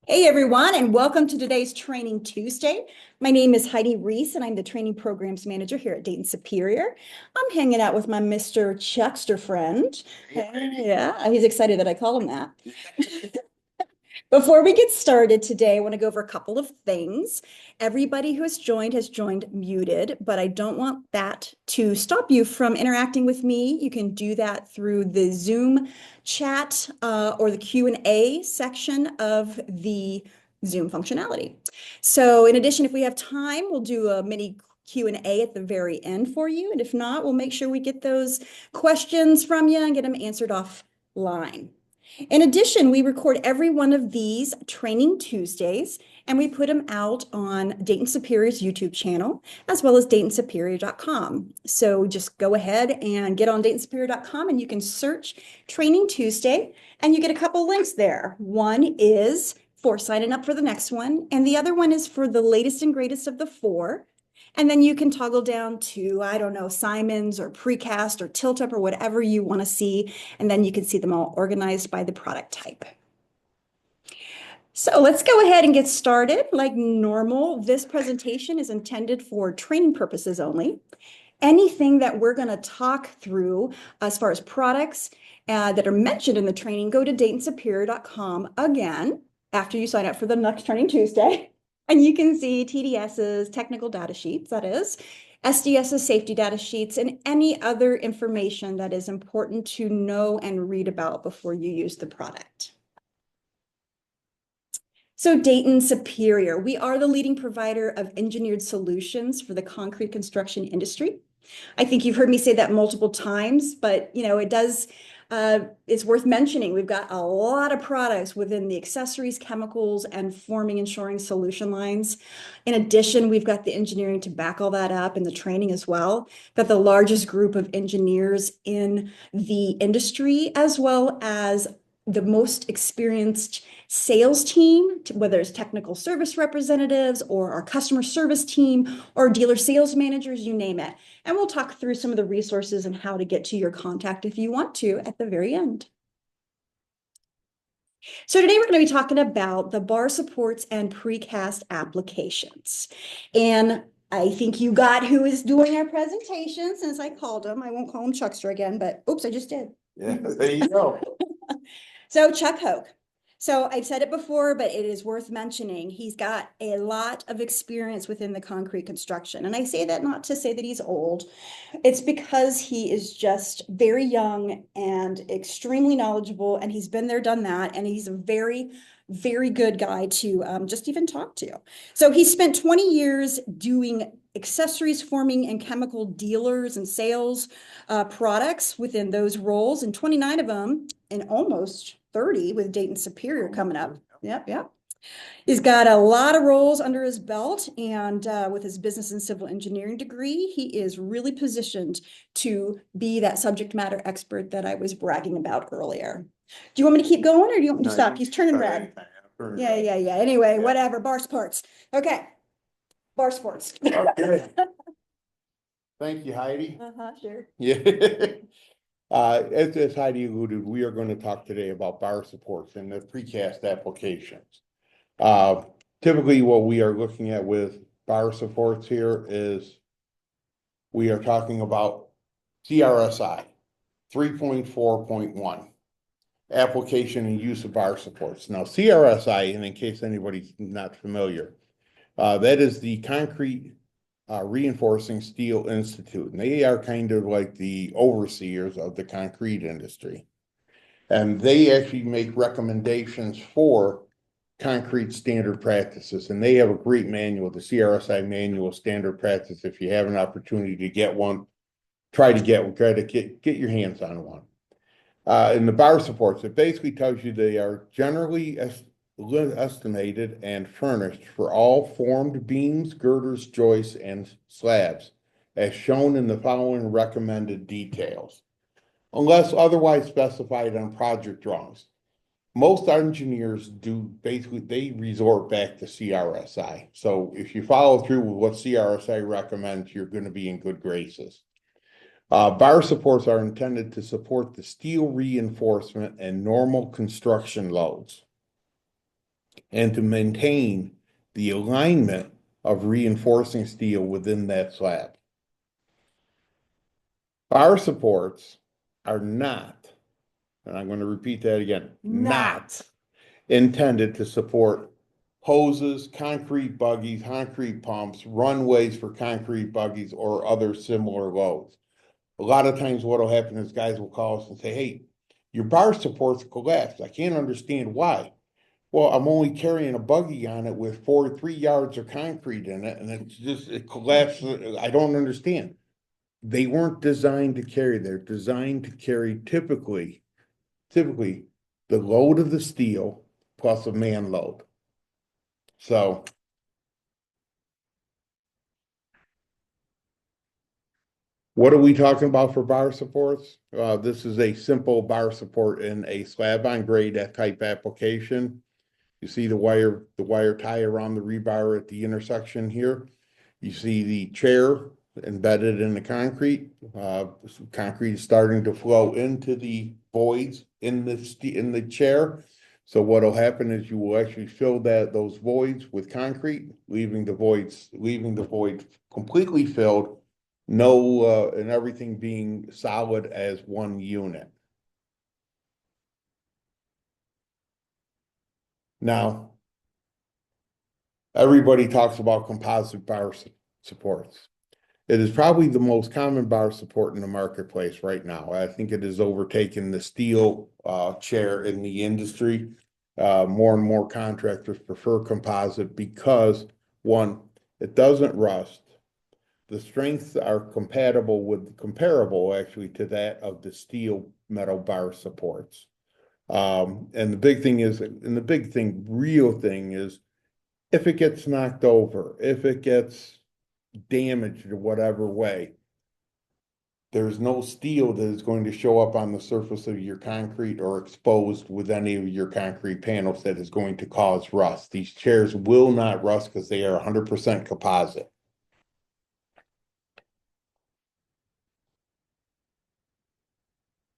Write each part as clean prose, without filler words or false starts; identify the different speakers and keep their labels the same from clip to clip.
Speaker 1: Hey everyone, and welcome to today's Training Tuesday. My name is Heidi Reese, and I'm the Training Programs Manager here at Dayton Superior. I'm hanging out with my Mr. Chuckster friend. Yeah, he's excited that I call him that. Before we get started today, I want to go over a couple of things. Everybody who has joined muted, but I don't want that to stop you from interacting with me. You can do that through the Zoom chat or the Q&A section of the Zoom functionality. So in addition, if we have time, we'll do a mini Q&A at the very end for you. And if not, we'll make sure we get those questions from you and get them answered offline. In addition, we record every one of these Training Tuesdays, and we put them out on Dayton Superior's YouTube channel, as well as DaytonSuperior.com. So just go ahead and get on DaytonSuperior.com, and you can search Training Tuesday, and you get a couple links there. One is for signing up for the next one, and the other one is for the latest and greatest of the four. And then you can toggle down to, I don't know, Simon's or Precast or Tilt Up or whatever you want to see. And then you can see them all organized by the product type. So let's go ahead and get started. Like normal, this presentation is intended for training purposes only. Anything that we're going to talk through as far as products that are mentioned in the training, go to DaytonSuperior.com again after you sign up for the next Training Tuesday. And you can see TDS's technical data sheets, that is, SDS's safety data sheets, and any other information that is important to know and read about before you use the product. So Dayton Superior, we are the leading provider of engineered solutions for the concrete construction industry. I think you've heard me say that multiple times, but it's worth mentioning. We've got a lot of products within the accessories, chemicals, and forming and shoring solution lines. In addition, we've got the engineering to back all that up and the training as well. Got the largest group of engineers in the industry, as well as the most experienced sales team, whether it's technical service representatives or our customer service team or dealer sales managers, you name it. And we'll talk through some of the resources and how to get to your contact if you want to at the very end. So today we're going to be talking about the bar supports and precast applications. And I think you got who is doing our presentation since I called him. I won't call him Chuckster again, but oops, I just did.
Speaker 2: Yeah, there you go.
Speaker 1: So Chuck Hoke. So I've said it before, but it is worth mentioning. He's got a lot of experience within the concrete construction. And I say that not to say that he's old. It's because he is just very young and extremely knowledgeable. And he's been there, done that. And he's a very, very good guy to just even talk to. So he spent 20 years doing accessories, forming, and chemical dealers and sales products within those roles, and 29 of them in almost 30 with Dayton Superior coming up. Yep. He's got a lot of roles under his belt, and with his business and civil engineering degree, he is really positioned to be that subject matter expert that I was bragging about earlier. Do you want me to keep going, or do you want me to stop? He's turning red. Yeah. Anyway, whatever. Bar sports. Okay. Bar sports.
Speaker 2: Okay. Thank you, Heidi.
Speaker 1: Sure.
Speaker 2: Yeah. As Heidi alluded, we are going to talk today about bar supports and the precast applications. Typically what we are looking at with bar supports here is we are talking about CRSI 3.4.1 application and use of bar supports. Now CRSI, and in case anybody's not familiar, that is the Concrete Reinforcing Steel Institute, and they are kind of like the overseers of the concrete industry. And they actually make recommendations for concrete standard practices, and they have a great manual, the CRSI manual standard practice. If you have an opportunity to get one, try to get your hands on one. In the bar supports, it basically tells you they are generally estimated and furnished for all formed beams, girders, joists, and slabs, as shown in the following recommended details, unless otherwise specified on project drawings. Most engineers they resort back to CRSI. So if you follow through with what CRSI recommends, you're going to be in good graces. Bar supports are intended to support the steel reinforcement and normal construction loads. and to maintain the alignment of reinforcing steel within that slab. Bar supports are not, and I'm going to repeat that again, not intended to support hoses, concrete buggies, concrete pumps, runways for concrete buggies, or other similar loads. A lot of times what will happen is guys will call us and say, hey, your bar supports collapsed. I can't understand why. Well, I'm only carrying a buggy on it with 3 yards of concrete in it, and it collapses. I don't understand. They weren't designed to carry. They're designed to carry typically the load of the steel plus a man load. So what are we talking about for bar supports? This is a simple bar support in a slab on grade type application. You see the wire tie around the rebar at the intersection here. You see the chair embedded in the concrete. Concrete is starting to flow into the voids in the chair. So what'll happen is you will actually fill those voids with concrete, leaving the void completely filled, and everything being solid as one unit. Now, everybody talks about composite bar supports. It is probably the most common bar support in the marketplace right now. I think it has overtaken the steel chair in the industry. More and more contractors prefer composite because, one, it doesn't rust. The strengths are comparable actually to that of the steel metal bar supports. And the real thing is, if it gets knocked over, if it gets damaged in whatever way, there's no steel that is going to show up on the surface of your concrete or exposed with any of your concrete panels that is going to cause rust. These chairs will not rust because they are 100% composite.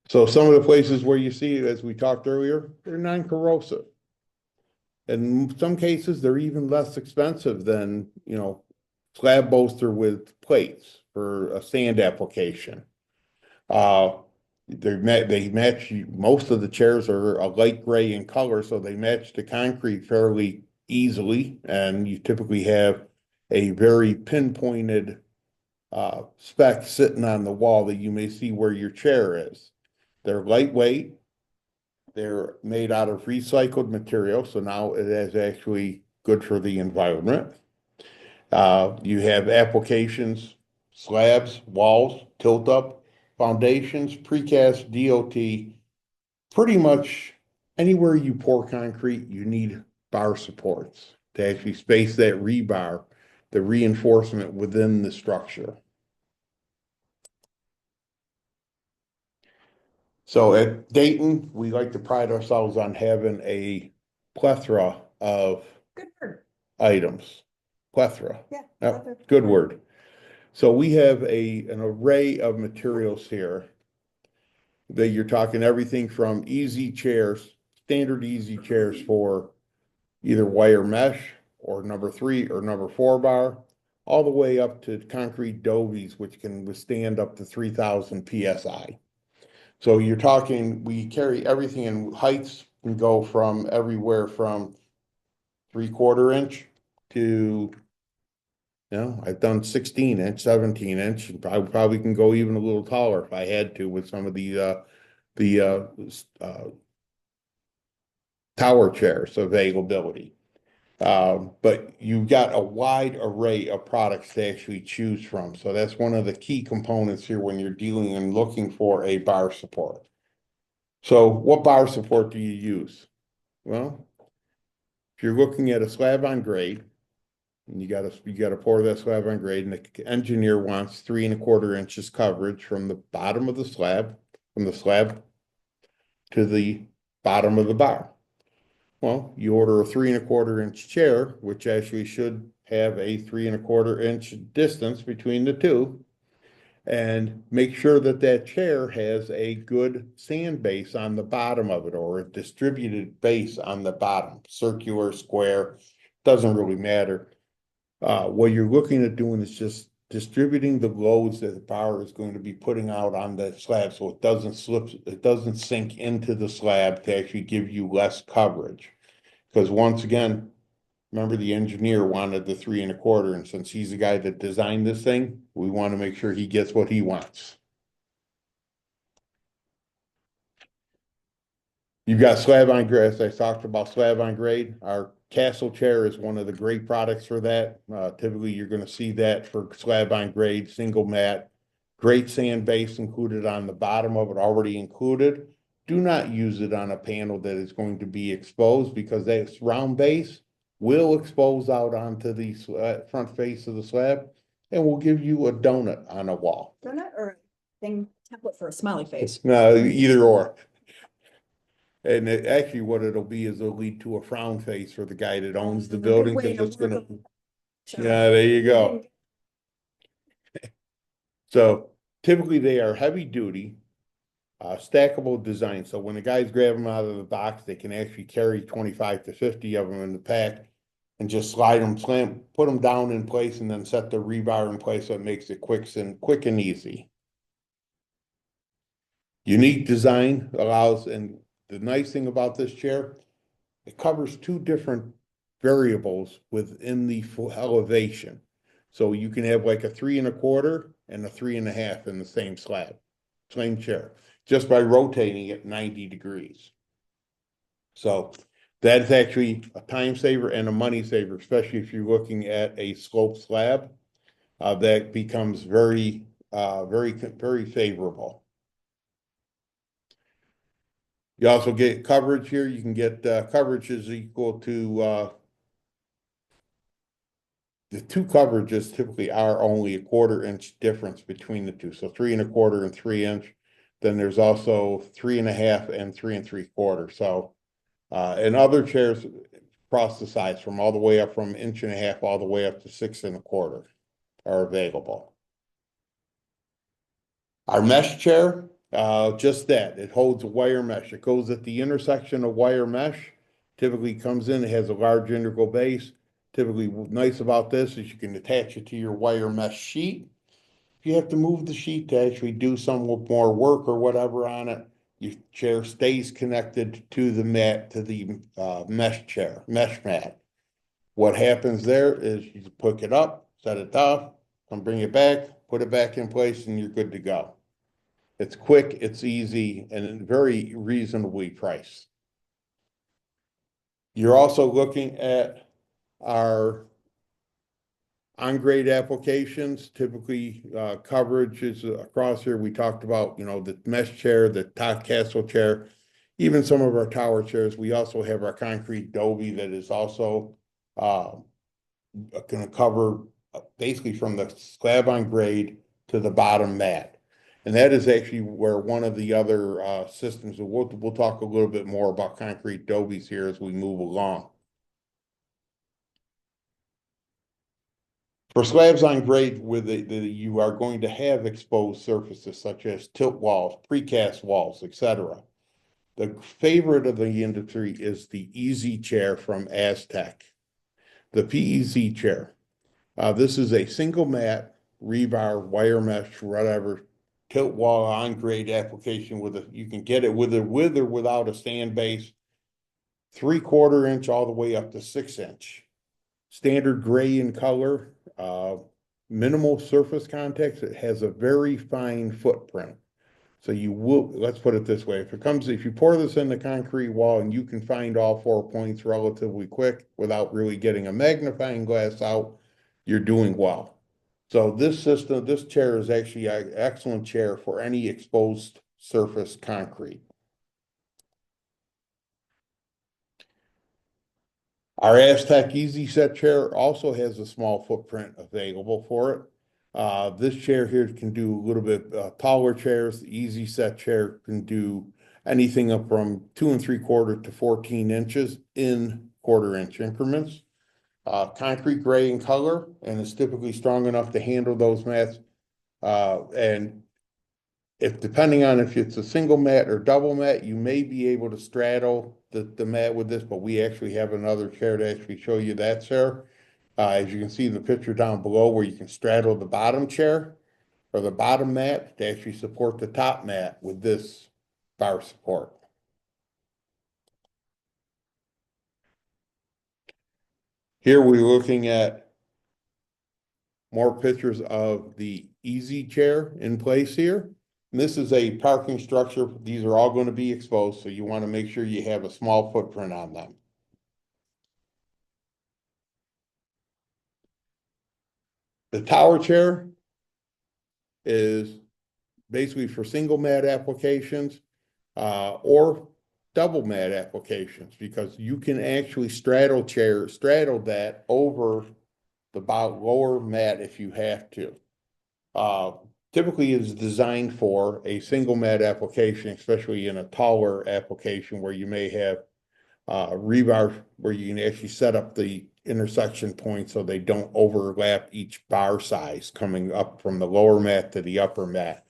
Speaker 2: So some of the places where you see it, as we talked earlier, they're non-corrosive. In some cases, they're even less expensive than, slab bolster with plates for a sand application. Uh, they match, most of the chairs are a light gray in color, so they match the concrete fairly easily. And you typically have a very pinpointed spec sitting on the wall that you may see where your chair is. They're lightweight. They're made out of recycled material, so now it is actually good for the environment. You have applications, slabs, walls, tilt-up, foundations, precast, DOT. Pretty much anywhere you pour concrete, you need bar supports to actually space that rebar, the reinforcement within the structure. So at Dayton, we like to pride ourselves on having a plethora of
Speaker 1: Good word.
Speaker 2: items. Plethora.
Speaker 1: Yeah.
Speaker 2: Yep, good word. So we have an array of materials here that you're talking everything from easy chairs, standard easy chairs for either wire mesh or number 3 or number 4 bar, all the way up to concrete dovies, which can withstand up to 3,000 PSI. So you're talking, we carry everything in heights and go from everywhere from 3/4 inch to, I've done 16 inch, 17 inch, and probably can go even a little taller if I had to with some of the tower chairs availability. But you've got a wide array of products to actually choose from. So that's one of the key components here when you're dealing and looking for a bar support. So what bar support do you use? Well, if you're looking at a slab on grade, and you gotta pour that slab on grade, and the engineer wants 3¼ inches coverage from the bottom of the slab, to the bottom of the bar. Well, you order a 3¼ inch chair, which actually should have a 3¼ inch distance between the two. And make sure that that chair has a good sand base on the bottom of it, or a distributed base on the bottom, circular, square, doesn't really matter. What you're looking at doing is just distributing the loads that the power is going to be putting out on the slab, so it doesn't slip, it doesn't sink into the slab to actually give you less coverage. Because once again, remember, the engineer wanted the 3 1/4, and since he's the guy that designed this thing, we want to make sure he gets what he wants. You've got slab on grade. As I talked about slab on grade, our castle chair is one of the great products for that. Typically, you're going to see that for slab on grade, single mat, great sand base included on the bottom of it, already included. Do not use it on a panel that is going to be exposed, because that round base will expose out onto the front face of the slab and will give you a donut on a wall.
Speaker 1: Donut or thing template for a smiley face?
Speaker 2: No, either or. And actually, what it'll be is it'll lead to a frown face for the guy that owns the building, because it's gonna, yeah, there you go. So typically they are heavy duty, stackable design. So when the guys grab them out of the box, they can actually carry 25 to 50 of them in the pack and just slide them, put them down in place, and then set the rebar in place, so it makes it quick and easy. Unique design allows, and the nice thing about this chair, it covers 2 different variables within the full elevation. So you can have like a 3 1/4 and a 3 1/2 in the same slab, same chair, just by rotating it 90 degrees. So that's actually a time saver and a money saver, especially if you're looking at a sloped slab. That becomes very favorable. You also get coverage here. You can get coverage is equal to the 2 coverages typically are only a 1/4 inch difference between the two. So 3 1/4 and 3 inch. Then there's also 3 1/2 and 3 3/4. So and other chairs across the sides, from all the way up from 1.5 inch all the way up to 6 1/4 are available. Our mesh chair, just that, it holds a wire mesh. It goes at the intersection of wire mesh. Typically comes in, it has a large integral base. Typically nice about this is you can attach it to your wire mesh sheet. If you have to move the sheet to actually do some more work or whatever on it, your chair stays connected to the mat, to the mesh mat. What happens there is you pick it up, set it down, come bring it back, put it back in place, and you're good to go. It's quick, it's easy, and very reasonably priced. You're also looking at our on-grade applications. Typically, coverage is across here. We talked about, the mesh chair, the top castle chair, even some of our tower chairs. We also have our concrete Dobie that is also going to cover basically from the slab on grade to the bottom mat. And that is actually where one of the other systems, we'll talk a little bit more about concrete Dobies here as we move along. For slabs on grade, where you are going to have exposed surfaces such as tilt walls, precast walls, etc. The favorite of the industry is the Easy Chair from Aztec, the PEZ chair. This is a single mat, rebar, wire mesh, whatever, tilt wall on grade application you can get it with or without a stand base, 3/4 inch all the way up to 6 inch. Standard gray in color, minimal surface contact. It has a very fine footprint. So let's put it this way. If you pour this in the concrete wall and you can find all 4 points relatively quick without really getting a magnifying glass out, you're doing well. So this chair is actually an excellent chair for any exposed surface concrete. Our Aztec Easy Set chair also has a small footprint available for it. This chair here can do a little bit taller chairs. The Easy Set chair can do anything up from 2 3/4 to 14 inches in 1/4 inch increments. Concrete gray in color, and it's typically strong enough to handle those mats. And if depending on if it's a single mat or double mat, you may be able to straddle the mat with this, but we actually have another chair to actually show you that, sir. As you can see in the picture down below where you can straddle the bottom chair or the bottom mat to actually support the top mat with this bar support. Here we're looking at more pictures of the easy chair in place here. And this is a parking structure. These are all going to be exposed, so you want to make sure you have a small footprint on them. The tower chair is basically for single mat applications or double mat applications, because you can actually straddle that over the lower mat if you have to. Typically is designed for a single mat application, especially in a taller application where you may have rebar where you can actually set up the intersection points so they don't overlap each bar size coming up from the lower mat to the upper mat.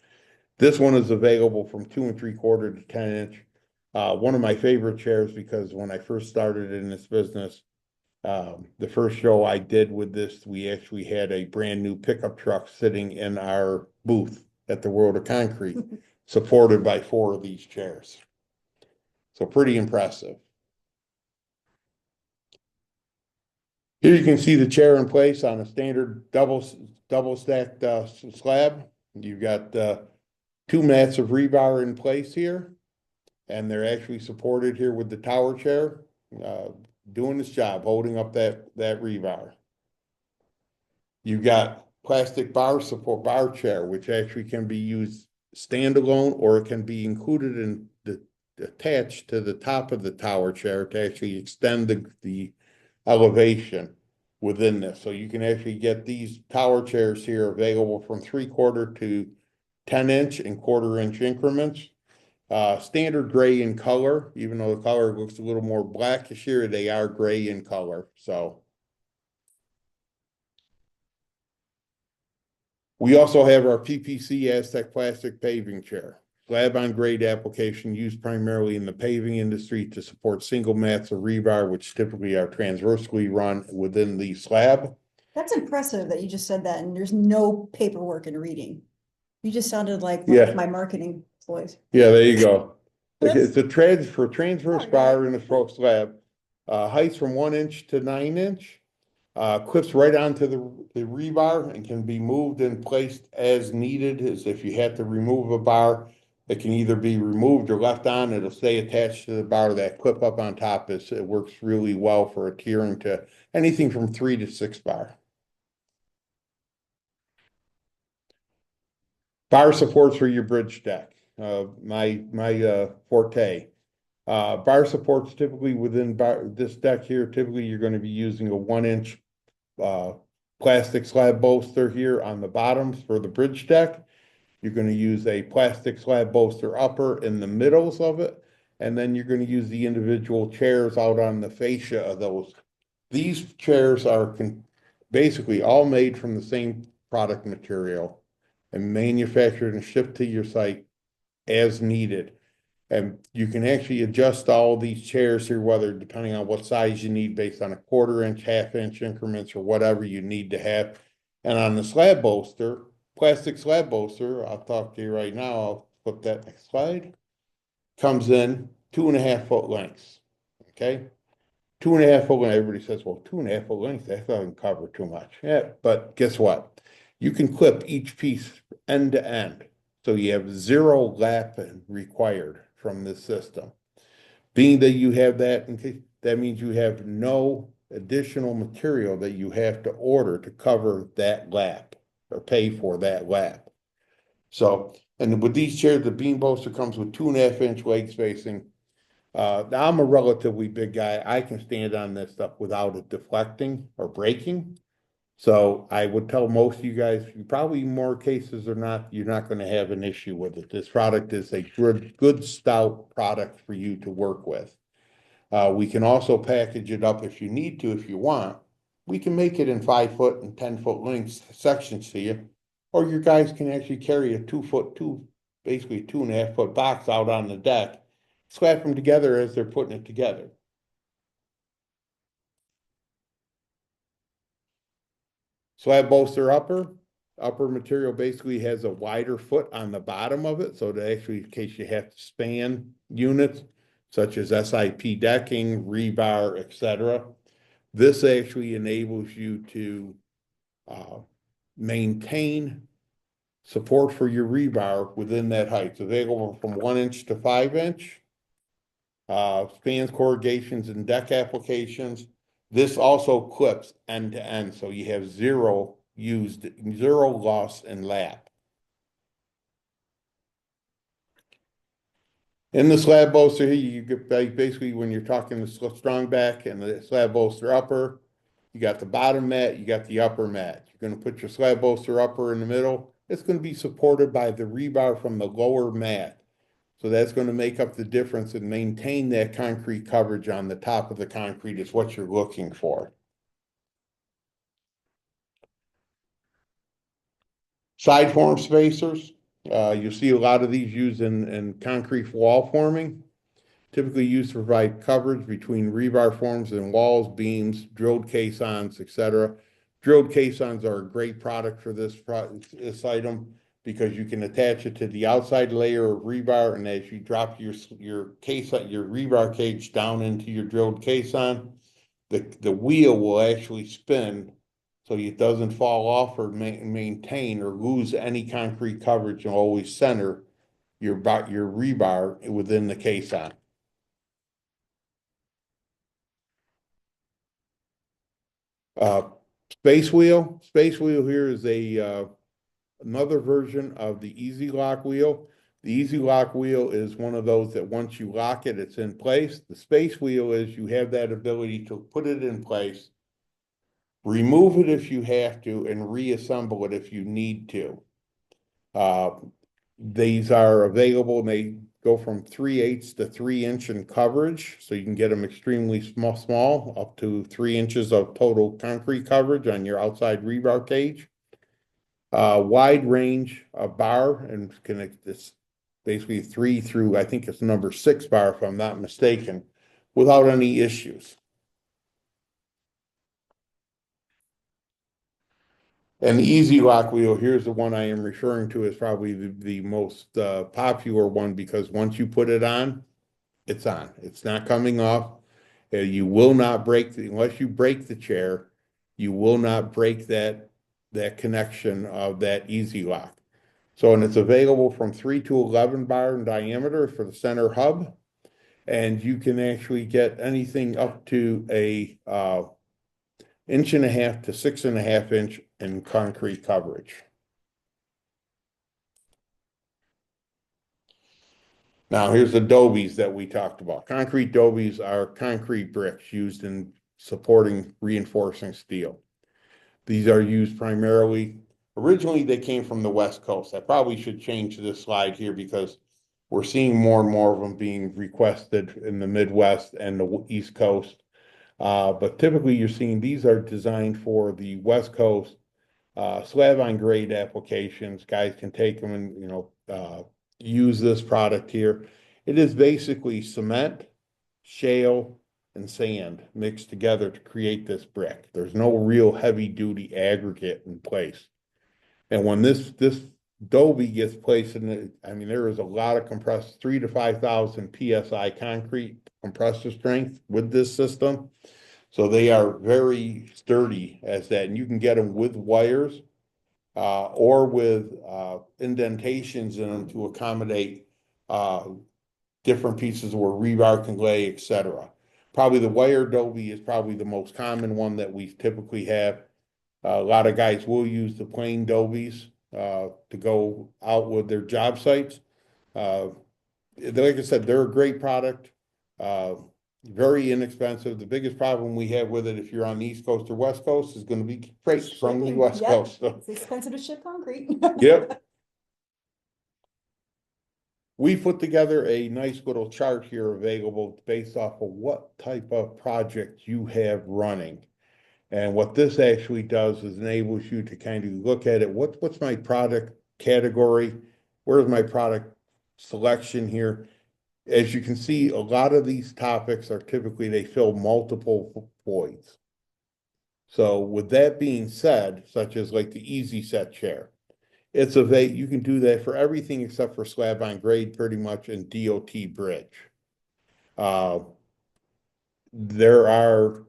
Speaker 2: This one is available from 2 3/4 to 10 inch. One of my favorite chairs, because when I first started in this business, the first show I did with this, we actually had a brand new pickup truck sitting in our booth at the World of Concrete, supported by 4 of these chairs. So pretty impressive. Here you can see the chair in place on a standard double stacked slab. You've got 2 mats of rebar in place here, and they're actually supported here with the tower chair, doing its job, holding up that rebar. You've got plastic bar support bar chair, which actually can be used standalone, or it can be included in attached to the top of the tower chair to actually extend the elevation within this. So you can actually get these tower chairs here available from 3/4 to 10 inch and 1/4 inch increments. Standard gray in color, even though the color looks a little more blackish here, they are gray in color. So we also have our PPC Aztec plastic paving chair. Slab on grade application used primarily in the paving industry to support single mats of rebar, which typically are transversely run within the slab.
Speaker 1: That's impressive that you just said that and there's no paperwork and reading. You just sounded like my marketing voice.
Speaker 2: Yeah, there you go.
Speaker 1: That's-
Speaker 2: It's a transverse bar in a slab. Heights from 1 inch to 9 inch. Clips right onto the rebar and can be moved and placed as needed. As if you have to remove a bar, it can either be removed or left on. It'll stay attached to the bar. That clip up on top it works really well for adhering to anything from 3 to 6 bar. Bar supports for your bridge deck. My forte. Bar supports typically within this deck here. Typically, you're going to be using a 1 inch plastic slab bolster here on the bottoms for the bridge deck. You're going to use a plastic slab bolster upper in the middles of it, and then you're going to use the individual chairs out on the fascia of those. These chairs are basically all made from the same product material and manufactured and shipped to your site as needed. And you can actually adjust all these chairs here, whether depending on what size you need based on a 1/4 inch, 1/2 inch increments, or whatever you need to have. And on the slab bolster, plastic slab bolster, I'll talk to you right now. I'll flip that next slide. Comes in 2.5 foot lengths. Okay. 2.5 foot length. Everybody says, well, 2.5 foot length, that doesn't cover too much. Yeah, but guess what? You can clip each piece end to end. So you have 0 lap required from this system. Being that you have that, that means you have no additional material that you have to order to cover that lap or pay for that lap. So, and with these chairs, the beam bolster comes with 2.5 inch leg spacing. Now I'm a relatively big guy. I can stand on this stuff without it deflecting or breaking. So I would tell most of you guys, you probably more cases or not, you're not going to have an issue with it. This product is a good stout product for you to work with. We can also package it up if you need to, if you want. We can make it in 5 foot and 10 foot lengths sections to you. or your guys can actually carry a 2 foot, basically 2.5 foot box out on the deck, slap them together as they're putting it together. Slab bolster upper material basically has a wider foot on the bottom of it, so that actually in case you have to span units such as SIP decking, rebar, etc. This actually enables you to uh, maintain support for your rebar within that height. So they go from 1 inch to 5 inch. Spans corrugations and deck applications. This also clips end to end, so you have zero loss in lap. In the slab bolster here, you get basically when you're talking the strong back and the slab bolster upper, you got the bottom mat, you got the upper mat. You're going to put your slab bolster upper in the middle. It's going to be supported by the rebar from the lower mat. So that's going to make up the difference and maintain that concrete coverage on the top of the concrete is what you're looking for. Side form spacers. You see a lot of these used in concrete wall forming. Typically used to provide coverage between rebar forms and walls, beams, drilled caissons, etc. Drilled caissons are a great product for this item because you can attach it to the outside layer of rebar, and as you drop your rebar cage down into your drilled caisson, the wheel will actually spin so it doesn't fall off or maintain or lose any concrete coverage, and always center your rebar within the caisson. Uh, Space wheel here is another version of the Easy Lock wheel. The Easy Lock wheel is one of those that once you lock it, it's in place. The space wheel is you have that ability to put it in place, remove it if you have to, and reassemble it if you need to. Uh, these are available and they go from 3/8 to 3 inch in coverage. So you can get them extremely small, up to 3 inches of total concrete coverage on your outside rebar cage. Wide range of bar and it's basically 3 through, I think it's number 6 bar, if I'm not mistaken, without any issues. And the Easy Lock wheel, here's the one I am referring to as probably the most popular one, because once you put it on, it's on. It's not coming off. You will not break, unless you break the chair, you will not break that connection of that Easy Lock. So, and it's available from 3 to 11 bar in diameter for the center hub. And you can actually get anything up to a 1.5 to 6.5 inch in concrete coverage. Now, here's the dobies that we talked about. Concrete dobies are concrete bricks used in supporting reinforcing steel. These are used primarily, originally they came from the West Coast. I probably should change this slide here because we're seeing more and more of them being requested in the Midwest and the East Coast. But typically you're seeing these are designed for the West Coast slab on grade applications. Guys can take them and, use this product here. It is basically cement, shale, and sand mixed together to create this brick. There's no real heavy duty aggregate in place. And when this Dobie gets placed in it, I mean, there is a lot of compressed 3 to 5,000 PSI concrete compressor strength with this system. So they are very sturdy as that, and you can get them with wires or with indentations in them to accommodate different pieces where rebar can lay, etc. Probably the wire Dobie is probably the most common one that we typically have. A lot of guys will use the plain Dobies to go out with their job sites. Like I said, they're a great product, very inexpensive. The biggest problem we have with it, if you're on the East Coast or West Coast, is going to be freight from the
Speaker 1: Shipping,
Speaker 2: West
Speaker 1: yep.
Speaker 2: Coast.
Speaker 1: It's expensive to ship concrete.
Speaker 2: Yep. We put together a nice little chart here available based off of what type of project you have running. And what this actually does is enables you to kind of look at it. What's my product category? Where's my product selection here? As you can see, a lot of these topics are typically, they fill multiple voids. So with that being said, such as like the Easy Set chair, it's you can do that for everything except for slab on grade pretty much and DOT bridge. Uh, there are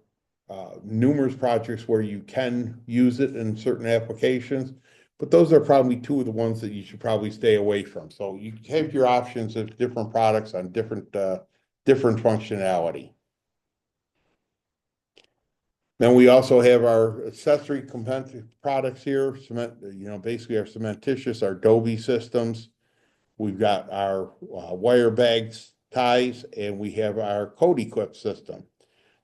Speaker 2: numerous projects where you can use it in certain applications, but those are probably two of the ones that you should probably stay away from. So you have your options of different products on different functionality. Then we also have our accessory component products here, cement, basically our cementitious, our Dobie systems. We've got our wire bags, ties, and we have our Cody clip system.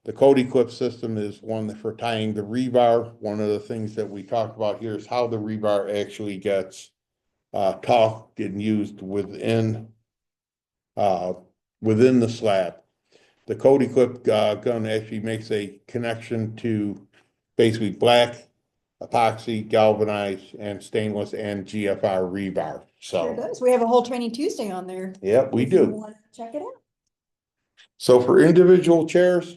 Speaker 2: The Cody clip system is one for tying the rebar. One of the things that we talk about here is how the rebar actually gets torqued and used within the slab. The Cody clip gun actually makes a connection to basically black, epoxy, galvanized, and stainless and GFR rebar.
Speaker 1: Sure
Speaker 2: So,
Speaker 1: does. We have a whole Training Tuesday on there.
Speaker 2: yep, we
Speaker 1: If you
Speaker 2: do.
Speaker 1: want to check it out.
Speaker 2: So for individual chairs,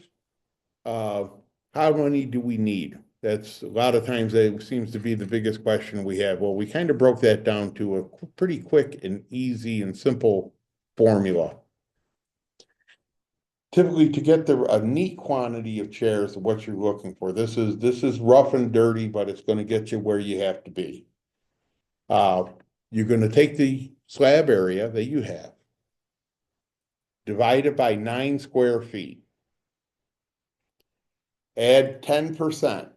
Speaker 2: how many do we need? That's a lot of times that seems to be the biggest question we have. Well, we kind of broke that down to a pretty quick and easy and simple formula. Typically, to get a neat quantity of chairs, what you're looking for. This is rough and dirty, but it's going to get you where you have to be. You're going to take the slab area that you have, divide it by 9 square feet, add 10%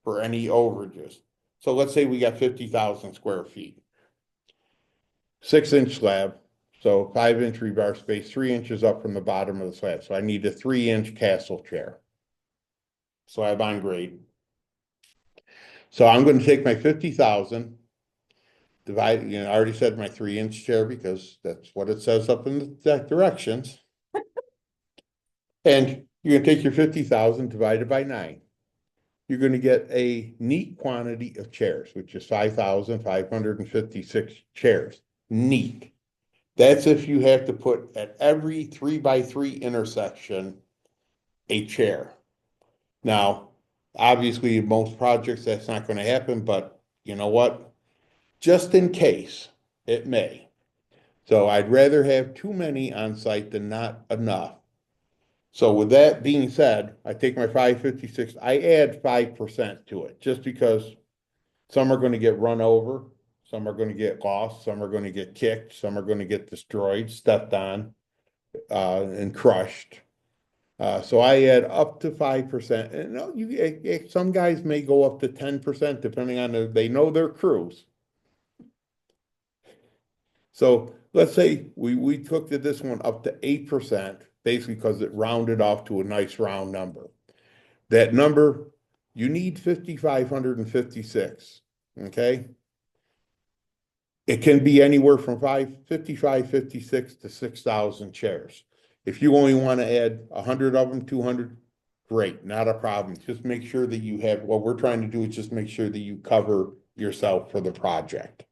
Speaker 2: for any overages. So let's say we got 50,000 square feet. 6-inch slab, so 5-inch rebar space, 3 inches up from the bottom of the slab. So I need a 3-inch castle chair. Slab on grade. So I'm going to take my 50,000, divide, I already said my 3-inch chair because that's what it says up in the directions. And you're going to take your 50,000 divided by 9. You're going to get a neat quantity of chairs, which is 5,556 chairs. Neat. That's if you have to put at every 3x3 intersection a chair. Now, obviously, in most projects, that's not going to happen, but you know what? Just in case, it may. So I'd rather have too many on site than not enough. So with that being said, I take my 556, I add 5% to it, just because some are going to get run over, some are going to get lost, some are going to get kicked, some are going to get destroyed, stepped on, and crushed. So I add up to 5%. And some guys may go up to 10%, depending on they know their crews. So let's say we took this one up to 8%, basically because it rounded off to a nice round number. That number, you need 5,556, okay? It can be anywhere from 56 to 6,000 chairs. If you only want to add 100 of them, 200, great, not a problem. Just make sure that you have, what we're trying to do is just make sure that you cover yourself for the project.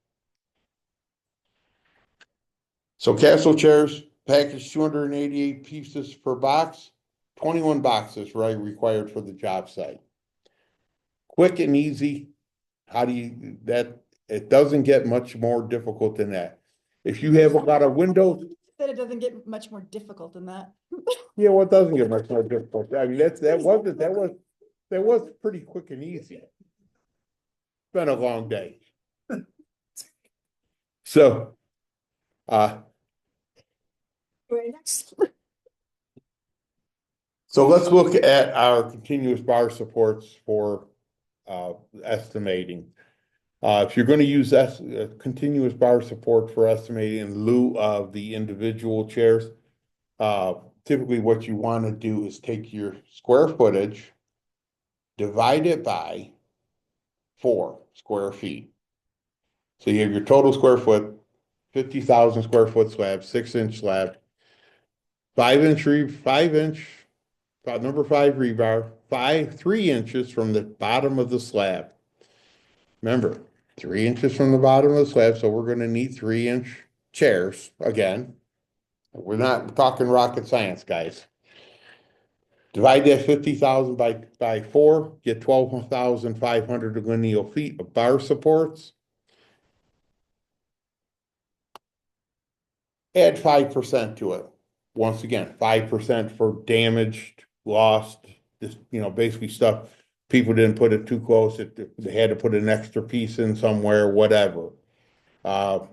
Speaker 2: So castle chairs, package 288 pieces per box, 21 boxes, right, required for the job site. Quick and easy. It doesn't get much more difficult than that. If you have a lot of windows.
Speaker 1: That it doesn't get much more difficult than that.
Speaker 2: Yeah, well, it doesn't get much more difficult. I mean, that was pretty quick and easy. It's been a long day. So,
Speaker 1: Next.
Speaker 2: so let's look at our continuous bar supports for estimating. If you're going to use continuous bar support for estimating in lieu of the individual chairs, typically what you want to do is take your square footage, divide it by 4 square feet. So you have your total square foot, 50,000 square foot slab, 6-inch slab, 5-inch number 5 rebar, 3 inches from the bottom of the slab. Remember, 3 inches from the bottom of the slab, so we're gonna need 3-inch chairs again. We're not talking rocket science, guys. Divide that 50,000 by 4, get 12,500 lineal feet of bar supports. Add 5% to it. Once again, 5% for damaged, lost, just, basically stuff. People didn't put it too close. They had to put an extra piece in somewhere, whatever.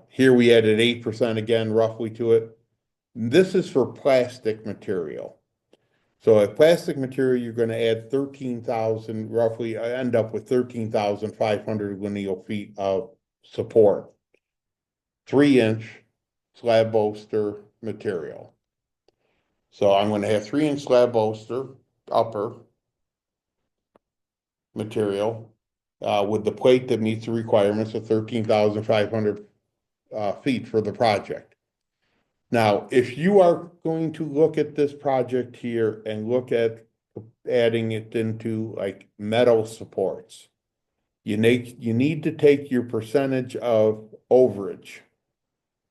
Speaker 2: Here we added 8% again, roughly to it. This is for plastic material. So at plastic material, you're going to add 13,000, roughly, I end up with 13,500 lineal feet of support. 3-inch slab bolster material. So I'm going to have 3-inch slab bolster upper material with the plate that meets the requirements of 13,500 feet for the project. Now, if you are going to look at this project here and look at adding it into like metal supports, you need to take your percentage of overage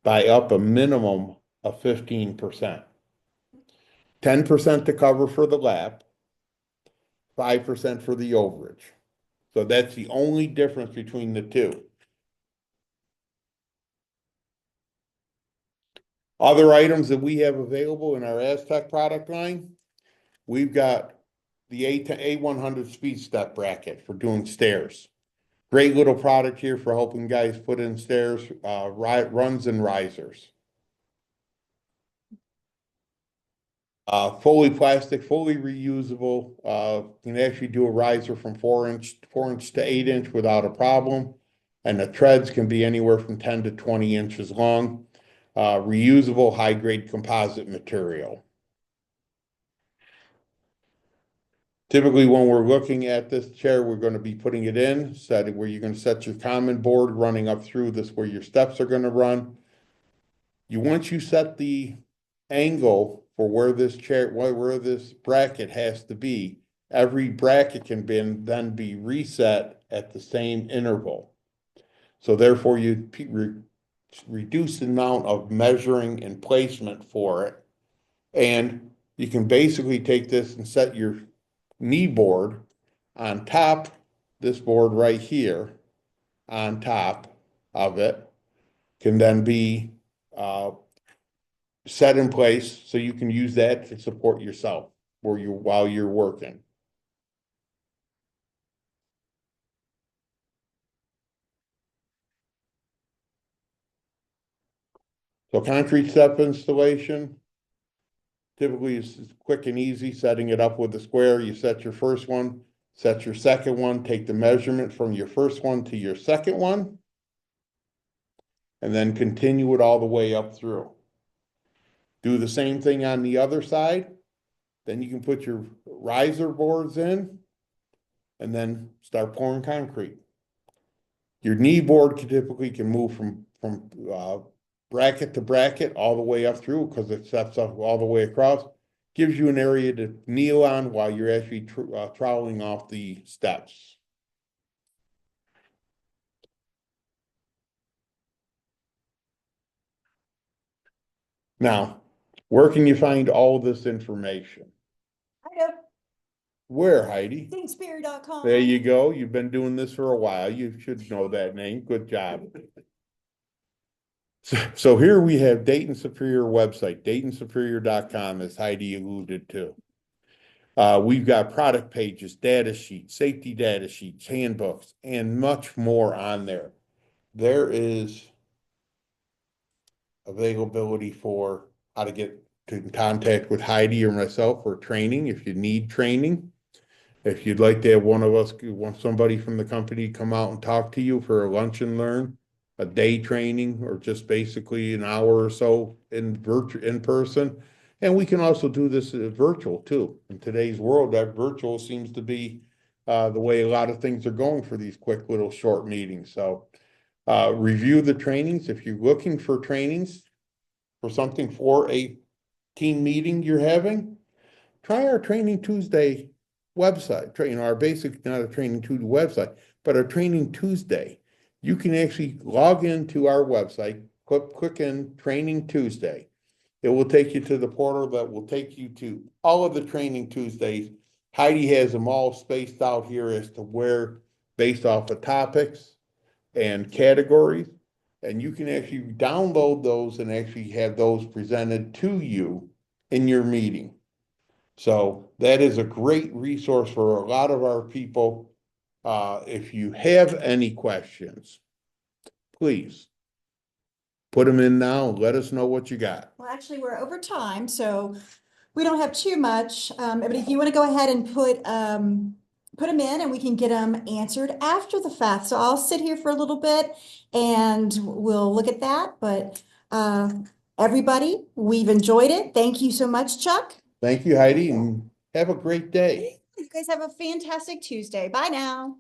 Speaker 2: by up a minimum of 15%. 10% to cover for the lap, 5% for the overage. So that's the only difference between the two. Other items that we have available in our Aztec product line, we've got the A100 speed step bracket for doing stairs. Great little product here for helping guys put in stairs, runs and risers. Fully plastic, fully reusable. You can actually do a riser from 4-inch to 8-inch without a problem. And the treads can be anywhere from 10 to 20 inches long. Reusable, high-grade composite material. Typically, when we're looking at this chair, we're going to be putting it in, setting where you're going to set your common board running up through this, where your steps are going to run. Once you set the angle for where this chair, where this bracket has to be, every bracket can then be reset at the same interval. So therefore, you reduce the amount of measuring and placement for it. And you can basically take this and set your knee board on top, this board right here, on top of it, can then be set in place so you can use that to support yourself while you're working. So concrete step installation typically is quick and easy, setting it up with a square. You set your first one, set your second one, take the measurement from your first one to your second one, and then continue it all the way up through. Do the same thing on the other side. Then you can put your riser boards in and then start pouring concrete. Your knee board typically can move from bracket to bracket all the way up through because it sets up all the way across. Gives you an area to kneel on while you're actually troweling off the steps. Now, where can you find all this information?
Speaker 1: I know.
Speaker 2: Where, Heidi?
Speaker 1: Thingspear.com.
Speaker 2: There you go. You've been doing this for a while. You should know that name. Good job. So here we have Dayton Superior website, DaytonSuperior.com, as Heidi alluded to. We've got product pages, data sheets, safety data sheets, handbooks, and much more on there. There is availability for how to get in contact with Heidi or myself for training if you need training. If you'd like to have one of us, want somebody from the company come out and talk to you for a lunch and learn, a day training, or just basically an hour or so in person. And we can also do this virtual too. In today's world, that virtual seems to be the way a lot of things are going for these quick little short meetings. So review the trainings. If you're looking for trainings for something for a team meeting you're having, try our Training Tuesday website, our basic, not a Training Tuesday website, but our Training Tuesday. You can actually log into our website, click in Training Tuesday. It will take you to the portal that will take you to all of the Training Tuesdays. Heidi has them all spaced out here as to where, based off of topics and categories. And you can actually download those and actually have those presented to you in your meeting. So that is a great resource for a lot of our people. If you have any questions, please put them in now and let us know what you got.
Speaker 1: Well, actually, we're over time, so we don't have too much. But if you want to go ahead and put them in and we can get them answered after the fact. So I'll sit here for a little bit and we'll look at that. But everybody, we've enjoyed it. Thank you so much, Chuck.
Speaker 2: Thank you, Heidi, and have a great day.
Speaker 1: You guys have a fantastic Tuesday. Bye now.